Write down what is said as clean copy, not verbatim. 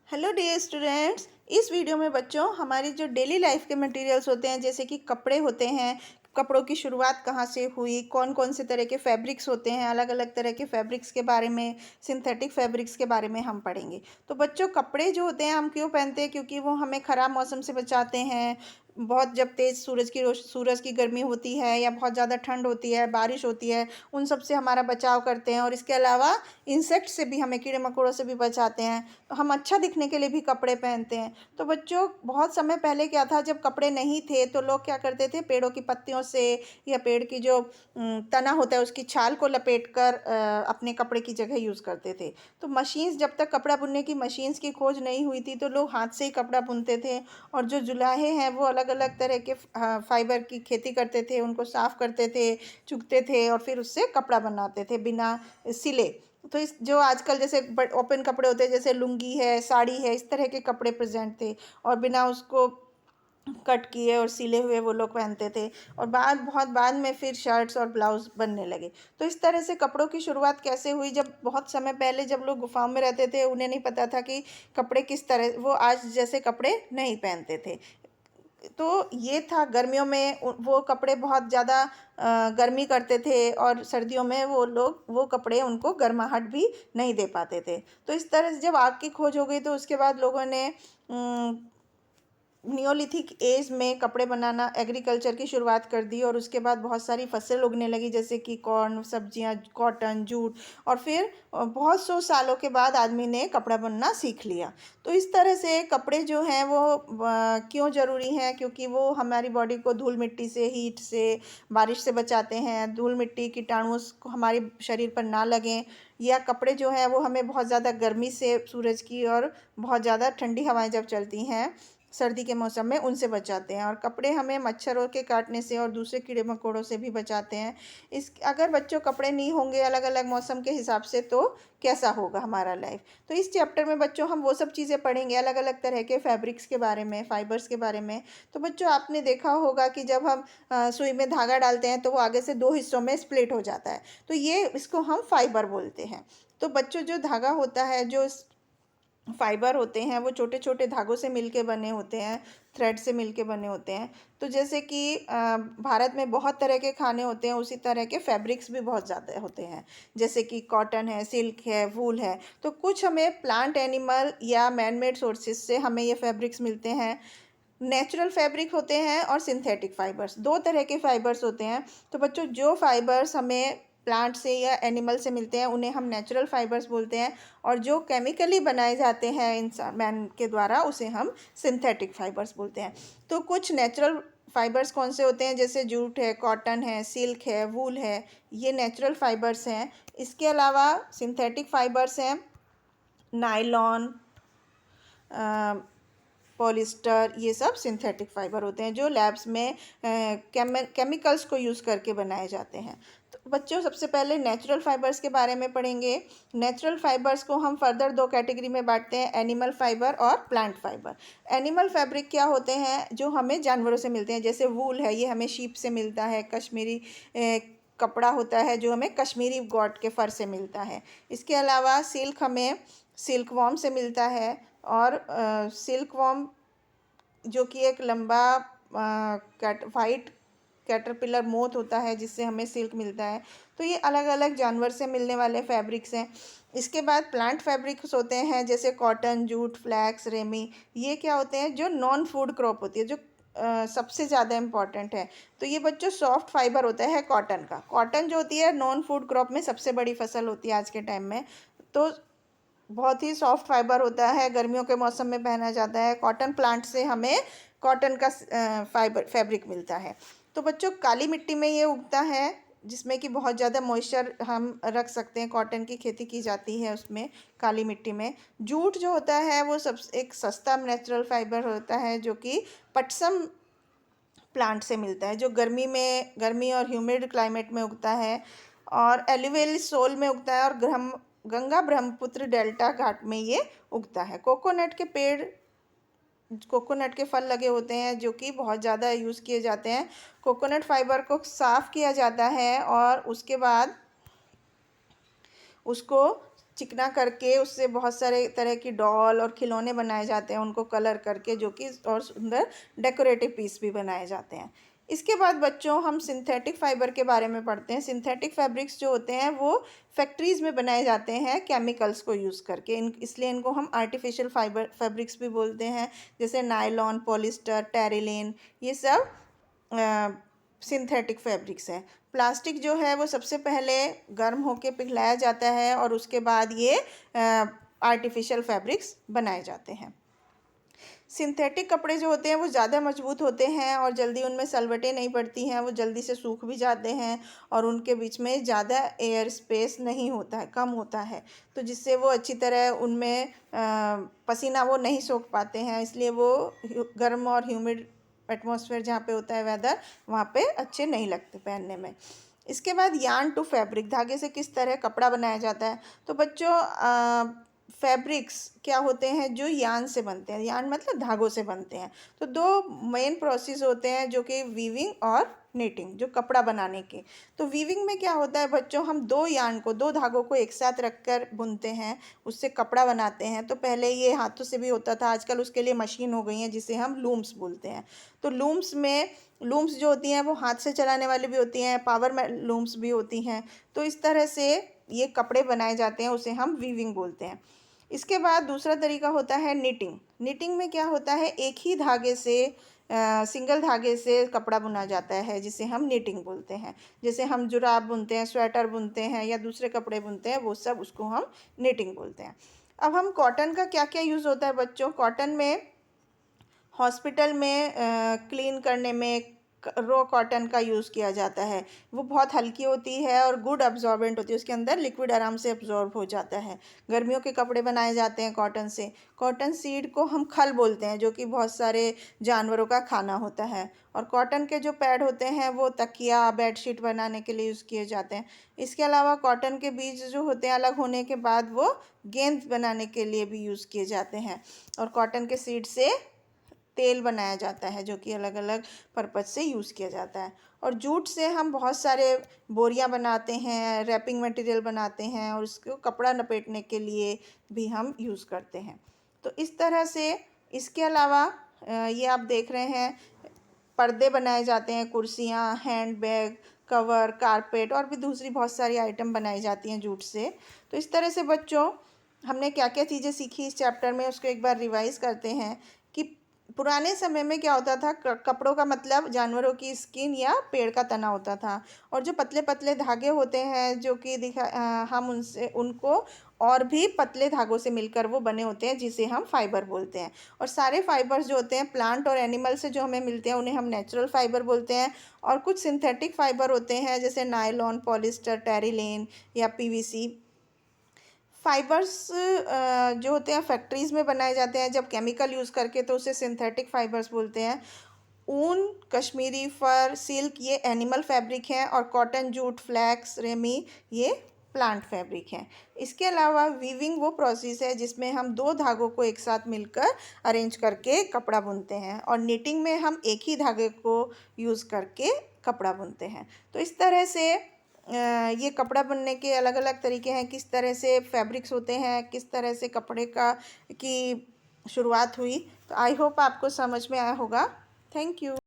Hello dear students. इस video में बच्चों हमारी जो डेली लाइफ के मटेरियल्स होते हैं जैसे कि कपड़े होते हैं, कपड़ों की शुरुआत कहाँ से हुई, कौन कौन से तरह के फैब्रिक्स होते हैं, अलग अलग तरह के फैब्रिक्स के बारे में, सिंथेटिक फैब्रिक्स के बारे में हम पढ़ेंगे। तो बच्चों कपड़े जो होते हैं हम क्यों पहनते हैं? क्योंकि वो हमें ख़राब मौसम से बचाते हैं। बहुत जब तेज़ सूरज की गर्मी होती है या बहुत ज़्यादा ठंड होती है, बारिश होती है, उन सब से हमारा बचाव करते हैं। और इसके अलावा इंसेक्ट से भी, हमें कीड़े मकोड़ों से भी बचाते हैं। तो हम अच्छा दिखने के लिए भी कपड़े पहनते हैं। तो बच्चों बहुत समय पहले क्या था, जब कपड़े नहीं थे तो लोग क्या करते थे, पेड़ों की पत्तियों से या पेड़ की जो तना होता है उसकी छाल को लपेट कर अपने कपड़े की जगह यूज़ करते थे। तो मशीन्स, जब तक कपड़ा बुनने की मशीन्स की खोज नहीं हुई थी तो लोग हाथ से ही कपड़ा बुनते थे। और जो जुलाहे हैं वो अलग अलग तरह के फाइबर की खेती करते थे, उनको साफ़ करते थे, चुगते थे और फिर उससे कपड़ा बनाते थे बिना सिले। तो इस जो आजकल जैसे ओपन कपड़े होते हैं जैसे लुंगी है, साड़ी है, इस तरह के कपड़े प्रेजेंट थे और बिना उसको कट किए और सिले हुए वो लोग पहनते थे। और बहुत बाद में फिर शर्ट्स और ब्लाउज बनने लगे। तो इस तरह से कपड़ों की शुरुआत कैसे हुई? जब बहुत समय पहले जब लोग गुफाओं में रहते थे, उन्हें नहीं पता था कि कपड़े किस तरह, वो आज जैसे कपड़े नहीं पहनते थे। तो ये था, गर्मियों में वो कपड़े बहुत ज़्यादा गर्मी करते थे और सर्दियों में वो लोग वो कपड़े उनको गर्माहट भी नहीं दे पाते थे। तो इस तरह से जब आग की खोज हो गई तो उसके बाद लोगों ने नियोलिथिक एज में कपड़े बनाना, एग्रीकल्चर की शुरुआत कर दी और उसके बाद बहुत सारी फसल उगने लगी जैसे कि कॉर्न, सब्जियां, कॉटन, जूट। और फिर बहुत सौ सालों के बाद आदमी ने कपड़ा बनना सीख लिया। तो इस तरह से कपड़े जो हैं वो क्यों ज़रूरी हैं? क्योंकि वो हमारी बॉडी को धूल मिट्टी से, हीट से, बारिश से बचाते हैं। धूल मिट्टी, कीटाणु को हमारे शरीर पर ना लगें। या कपड़े जो हैं वो हमें बहुत ज़्यादा गर्मी से, सूरज की, और बहुत ज़्यादा ठंडी हवाएं जब चलती हैं सर्दी के मौसम में, उनसे बचाते हैं। और कपड़े हमें मच्छरों के काटने से और दूसरे कीड़े मकोड़ों से भी बचाते हैं। अगर बच्चों कपड़े नहीं होंगे अलग अलग मौसम के हिसाब से तो कैसा होगा हमारा लाइफ? तो इस चैप्टर में बच्चों हम वो सब चीज़ें पढ़ेंगे, अलग अलग तरह के फैब्रिक्स के बारे में, फाइबर्स के बारे में। तो बच्चों आपने देखा होगा कि जब हम सुई में धागा डालते हैं तो वो आगे से दो हिस्सों में स्प्लिट हो जाता है। तो इसको हम फाइबर बोलते हैं। तो बच्चों जो धागा होता है, जो फाइबर होते हैं, वो छोटे छोटे धागों से मिलके बने होते हैं, थ्रेड से मिलके बने होते हैं। तो जैसे कि भारत में बहुत तरह के खाने होते हैं, उसी तरह के फैब्रिक्स भी बहुत ज़्यादा होते हैं। जैसे कि कॉटन है, सिल्क है, वूल है। तो कुछ हमें प्लांट, एनिमल या मैनमेड सोर्सेज से हमें ये फैब्रिक्स मिलते हैं। नेचुरल फैब्रिक होते हैं और सिंथेटिक फाइबर्स, दो तरह के फाइबर्स होते हैं। तो बच्चों जो फाइबर्स हमें प्लांट से या एनिमल से मिलते हैं उन्हें हम नेचुरल फाइबर्स बोलते हैं। और जो केमिकली बनाए जाते हैं इंसान, मैन के द्वारा, उसे हम सिंथेटिक फाइबर्स बोलते हैं। तो कुछ नेचुरल फाइबर्स कौन से होते हैं? जैसे जूट है, कॉटन है, सिल्क है, वूल है, ये नेचुरल फाइबर्स हैं। इसके अलावा सिंथेटिक फाइबर्स हैं नायलॉन, पॉलिस्टर, ये सब सिंथेटिक फाइबर होते हैं जो लैब्स में केमिकल्स को यूज़ करके बनाए जाते हैं। तो बच्चों सबसे पहले नेचुरल फाइबर्स के बारे में पढ़ेंगे। नेचुरल फाइबर्स को हम फर्दर दो कैटेगरी में बांटते हैं, एनिमल फाइबर और प्लांट फाइबर। एनिमल फैब्रिक क्या होते हैं? जो हमें जानवरों से मिलते हैं। जैसे वूल है, ये हमें शीप से मिलता है। कश्मीरी कपड़ा होता है जो हमें कश्मीरी गॉट के फर से मिलता है। इसके अलावा सिल्क हमें सिल्क वॉर्म से मिलता है। और सिल्क वॉर्म जो कि एक लंबा वाइट कैटरपिलर मोथ होता है जिससे हमें सिल्क मिलता है। तो ये अलग अलग जानवर से मिलने वाले फैब्रिक्स हैं। इसके बाद प्लांट फैब्रिक्स होते हैं जैसे कॉटन, जूट, फ्लैक्स, रेमी। ये क्या होते हैं? जो नॉन फूड क्रॉप होती है, जो सबसे ज़्यादा इम्पॉर्टेंट है। तो ये बच्चों सॉफ्ट फाइबर होता है कॉटन का। कॉटन जो होती है नॉन फूड क्रॉप में सबसे बड़ी फसल होती है आज के टाइम में। तो बहुत ही सॉफ्ट फाइबर होता है, गर्मियों के मौसम में पहना जाता है। कॉटन प्लांट से हमें कॉटन का फैब्रिक मिलता है। तो बच्चों काली मिट्टी में ये उगता है जिसमें कि बहुत ज़्यादा मॉइस्चर हम रख सकते हैं। कॉटन की खेती की जाती है उसमें, काली मिट्टी में। जूट जो होता है वो एक सस्ता नेचुरल फाइबर होता है जो कि पटसम प्लांट से मिलता है, जो गर्मी और ह्यूमिड क्लाइमेट में उगता है। और एलुवियल सोल में उगता है और गंगा ब्रह्मपुत्र डेल्टा घाट में ये उगता है। कोकोनट के फल लगे होते हैं जो कि बहुत ज़्यादा यूज़ किए जाते हैं। कोकोनट फाइबर को साफ़ किया जाता है और उसके बाद उसको चिकना करके उससे बहुत सारे तरह की डॉल और खिलौने बनाए जाते हैं, उनको कलर करके, जो कि और सुंदर डेकोरेटिव पीस भी बनाए जाते हैं। इसके बाद बच्चों हम सिंथेटिक फाइबर के बारे में पढ़ते हैं। सिंथेटिक फैब्रिक्स जो होते हैं वो फैक्ट्रीज़ में बनाए जाते हैं केमिकल्स को यूज़ करके, इसलिए इनको हम आर्टिफिशियल फाइबर फैब्रिक्स भी बोलते हैं, जैसे नायलॉन, पॉलिस्टर, टेरिलीन, ये सब सिंथेटिक फैब्रिक्स है। प्लास्टिक जो है वो सबसे पहले गर्म होके पिघलाया जाता है और उसके बाद ये आर्टिफिशियल फैब्रिक्स बनाए जाते हैं। सिंथेटिक कपड़े जो होते हैं वो ज़्यादा मजबूत होते हैं और जल्दी उनमें सलवटें नहीं पड़ती हैं, वो जल्दी से सूख भी जाते हैं और उनके बीच में ज़्यादा एयर स्पेस नहीं होता है, कम होता है, तो जिससे वो अच्छी तरह उनमें पसीना वो नहीं सोख पाते हैं, इसलिए वो गर्म और ह्यूमिड एटमॉस्फेयर जहाँ पे होता है वेदर, वहाँ पे अच्छे नहीं लगते पहनने में। इसके बाद यार्न टू फैब्रिक, धागे से किस तरह कपड़ा बनाया जाता है। तो बच्चों फैब्रिक्स क्या होते हैं जो यार्न से बनते हैं, यार्न मतलब धागों से बनते हैं। तो दो मेन प्रोसेस होते हैं जो कि वीविंग और नीटिंग, जो कपड़ा बनाने के। तो वीविंग में क्या होता है बच्चों, हम दो यार्न को, दो धागों को एक साथ रखकर बुनते हैं, उससे कपड़ा बनाते हैं। तो पहले ये हाथों से भी होता था, आजकल उसके लिए मशीन हो गई है जिसे हम लूम्स बोलते हैं। तो लूम्स जो होती हैं वो हाथ से चलाने वाली भी होती हैं, पावर लूम्स भी होती हैं। तो इस तरह से ये कपड़े बनाए जाते हैं, उसे हम वीविंग बोलते हैं। इसके बाद दूसरा तरीका होता है निटिंग। निटिंग में क्या होता है, एक ही धागे से सिंगल धागे से कपड़ा बुना जाता है, जिसे हम निटिंग बोलते हैं। जैसे हम जुराब बुनते हैं, स्वेटर बुनते हैं या दूसरे कपड़े बुनते हैं, वो सब उसको हम निटिंग बोलते हैं। अब हम कॉटन का क्या क्या यूज़ होता है बच्चों। कॉटन में हॉस्पिटल में क्लीन करने में रॉ कॉटन का यूज़ किया जाता है। वो बहुत हल्की होती है और गुड अब्जॉर्बेंट होती है, उसके अंदर लिक्विड आराम से अब्जॉर्ब हो जाता है। गर्मियों के कपड़े बनाए जाते हैं कॉटन से। कॉटन सीड को हम खल बोलते हैं, जो कि बहुत सारे जानवरों का खाना होता है। और कॉटन के जो पैड होते हैं वो तकिया, बेडशीट बनाने के लिए यूज़ किए जाते हैं। इसके अलावा कॉटन के बीज जो होते हैं अलग होने के बाद वो गेंद बनाने के लिए भी यूज़ किए जाते हैं। और कॉटन के सीड से तेल बनाया जाता है, जो कि अलग अलग पर्पज़ से यूज़ किया जाता है। और जूट से हम बहुत सारे बोरियां बनाते हैं, रैपिंग मटेरियल बनाते हैं, और उसको कपड़ा लपेटने के लिए भी हम यूज़ करते हैं। तो इस तरह से, इसके अलावा ये आप देख रहे हैं पर्दे बनाए जाते हैं, कुर्सियाँ, हैंडबैग, कवर, कारपेट और भी दूसरी बहुत सारी आइटम बनाई जाती हैं जूट से। तो इस तरह से बच्चों हमने क्या क्या चीज़ें सीखी इस चैप्टर में, उसको एक बार रिवाइज़ करते हैं कि पुराने समय में क्या होता था, कपड़ों का मतलब जानवरों की स्किन या पेड़ का तना होता था। और जो पतले पतले धागे होते हैं जो कि हम उनको और भी पतले धागों से मिलकर वो बने होते हैं, जिसे हम फाइबर बोलते हैं। और सारे फाइबर्स जो होते हैं प्लांट और एनिमल से जो हमें मिलते हैं उन्हें हम नेचुरल फाइबर बोलते हैं। और कुछ सिंथेटिक फाइबर होते हैं, जैसे नायलॉन, पॉलिस्टर, टेरिलीन या पीवीसी। फाइबर्स जो होते हैं फैक्ट्रीज़ में बनाए जाते हैं जब केमिकल यूज़ करके, तो उसे सिंथेटिक फाइबर्स बोलते हैं। ऊन, कश्मीरी फर, सिल्क ये एनिमल फैब्रिक हैं, और कॉटन, जूट, फ्लैक्स, रेमी ये प्लांट फैब्रिक हैं। इसके अलावा वीविंग वो प्रोसेस है जिसमें हम दो धागों को एक साथ मिलकर अरेंज करके कपड़ा बुनते हैं, और निटिंग में हम एक ही धागे को यूज़ करके कपड़ा बुनते हैं। तो इस तरह से ये कपड़ा बुनने के अलग अलग तरीके हैं, किस तरह से फैब्रिक्स होते हैं, किस तरह से कपड़े की शुरुआत हुई। तो आई होप आपको समझ में आया होगा। Thank you.